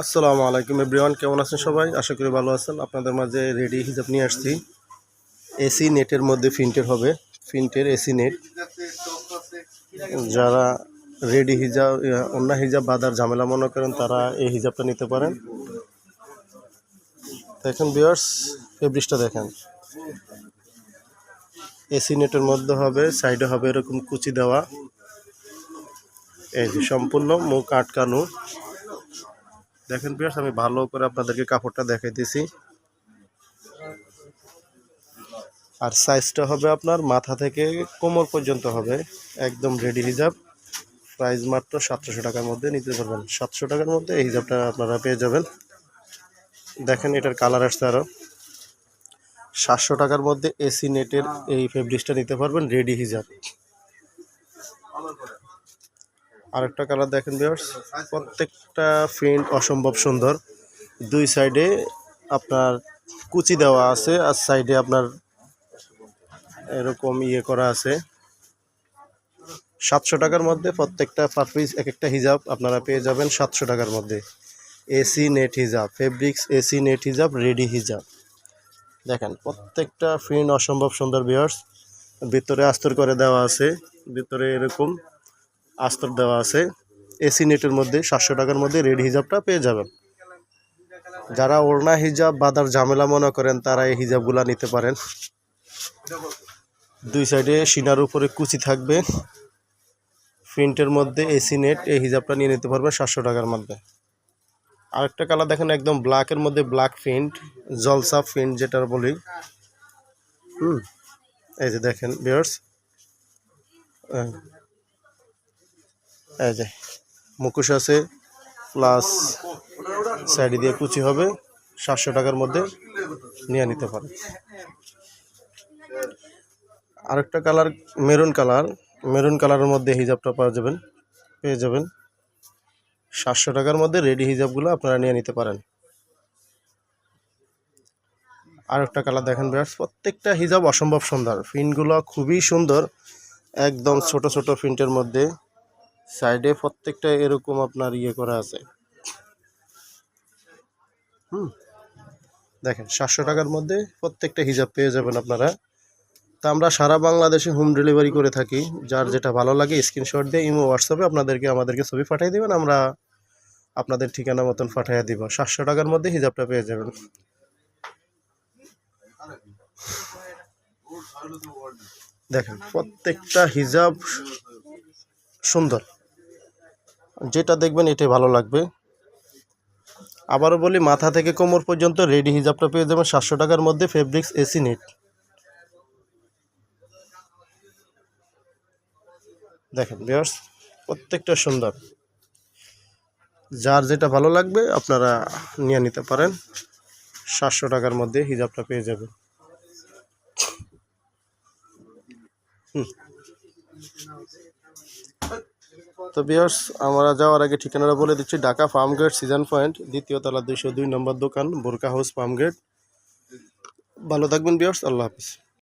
আসসালামু আলাইকুম এভরিওয়ান, কেমন আছেন সবাই? আশা করি ভালো আছেন। আপনাদের মাঝে রেডি হিজাব নিয়ে আসছি। এসি নেটের মধ্যে প্রিন্টের হবে, প্রিন্টের এসি নেট। যারা রেডি হিজাব অন্য হিজাব বাঁধার ঝামেলা মনে করেন তারা এই হিজাবটা নিতে পারেন। দেখেন ভিউয়ার্স, ফেব্রিক্সটা দেখেন। এসি নেটের মধ্যে হবে, সাইডে হবে এরকম কুচি দেওয়া। এই যে সম্পূর্ণ মুখ আটকানো। দেখেন ভিউয়ার্স, আমি ভালো করে আপনাদেরকে কাপড়টা দেখাইতেছি। আর সাইজটা হবে আপনার মাথা থেকে কোমর পর্যন্ত হবে, একদম রেডি হিজাব। প্রাইস মাত্র 700 টাকার মধ্যে নিতে পারবেন। 700 টাকার মধ্যে এই হিজাবটা আপনারা পেয়ে যাবেন। দেখেন এটার কালার আসছে আরও। 700 টাকার মধ্যে এসি নেটের এই ফেব্রিক্সটা নিতে পারবেন, রেডি হিজাব। আরেকটা কালার দেখেন ভিউয়ার্স, প্রত্যেকটা প্রিন্ট অসম্ভব সুন্দর। দুই সাইডে আপনার কুচি দেওয়া আছে, আর সাইডে আপনার এরকম করা আছে। 700 টাকার মধ্যে প্রত্যেকটা পার পিস এক একটা হিজাব আপনারা পেয়ে যাবেন 700 টাকার মধ্যে। এসি নেট হিজাব, ফেব্রিক্স এসি নেট হিজাব, রেডি হিজাব। দেখেন প্রত্যেকটা প্রিন্ট অসম্ভব সুন্দর ভিউয়ার্স। ভিতরে আস্তর করে দেওয়া আছে, ভিতরে এরকম আস্তর দেওয়া আছে। এসি নেটের মধ্যে 700 টাকার মধ্যে রেডি হিজাবটা পেয়ে যাবেন। যারা ওড়না হিজাব বাঁধার ঝামেলা মনে করেন তারা এই হিজাবগুলা নিতে পারেন। দুই সাইডে সিনার উপরে কুচি থাকবে, প্রিন্টের মধ্যে এসি নেট, এই হিজাবটা নিয়ে নিতে পারবেন 700 টাকার মধ্যে। আরেকটা কালার দেখেন, একদম ব্ল্যাকের মধ্যে ব্ল্যাক প্রিন্ট, জলসা প্রিন্ট যেটা বলি। এই যে দেখেন ভিউয়ার্স, এই যে মুখোশ আছে প্লাস সাইড দিয়ে কুচি হবে। 700 টাকার মধ্যে নিয়ে নিতে পারেন। আরেকটা কালার মেরুন কালার, মেরুন কালারের মধ্যে হিজাবটা পেয়ে যাবেন 700 টাকার মধ্যে। রেডি হিজাবগুলো আপনারা নিয়ে নিতে পারেন। আরেকটা কালার দেখেন ভিউয়ার্স, প্রত্যেকটা হিজাব অসম্ভব সুন্দর, প্রিন্টগুলো খুবই সুন্দর, একদম ছোট ছোট প্রিন্টের মধ্যে। সাইডে প্রত্যেকটা এরকম আপনার করা আছে। দেখেন 700 টাকার মধ্যে প্রত্যেকটা হিজাব পেয়ে যাবেন আপনারা। তা আমরা সারা বাংলাদেশে হোম ডেলিভারি করে থাকি। যার যেটা ভালো লাগে স্ক্রিনশট দিয়ে ইমো হোয়াটসঅ্যাপে আমাদেরকে ছবি পাঠিয়ে দেবেন, আমরা আপনাদের ঠিকানা মতন পাঠিয়ে দিব। 700 টাকার মধ্যে হিজাবটা পেয়ে যাবেন। দেখেন প্রত্যেকটা হিজাব সুন্দর, যেটা দেখবেন এটাই ভালো লাগবে। আবারও বলি, মাথা থেকে কোমর পর্যন্ত রেডি হিজাবটা পেয়ে যাবেন 700 টাকার মধ্যে, ফেব্রিক্স এসি নেট। দেখেন ভিউয়ার্স, প্রত্যেকটা সুন্দর, যার যেটা ভালো লাগবে আপনারা নিয়ে নিতে পারেন। 700 টাকার মধ্যে হিজাবটা পেয়ে যাবেন। তো ভিউয়ার্স, আমরা যাওয়ার আগে ঠিকানাটা বলে দিচ্ছি। ঢাকা ফার্মগেট সিজন পয়েন্ট, দ্বিতীয় তলা, 202 নম্বর দোকান, বোরকা হাউস, ফার্মগেট। ভালো থাকবেন ভিউয়ার্স, আল্লাহ হাফিজ।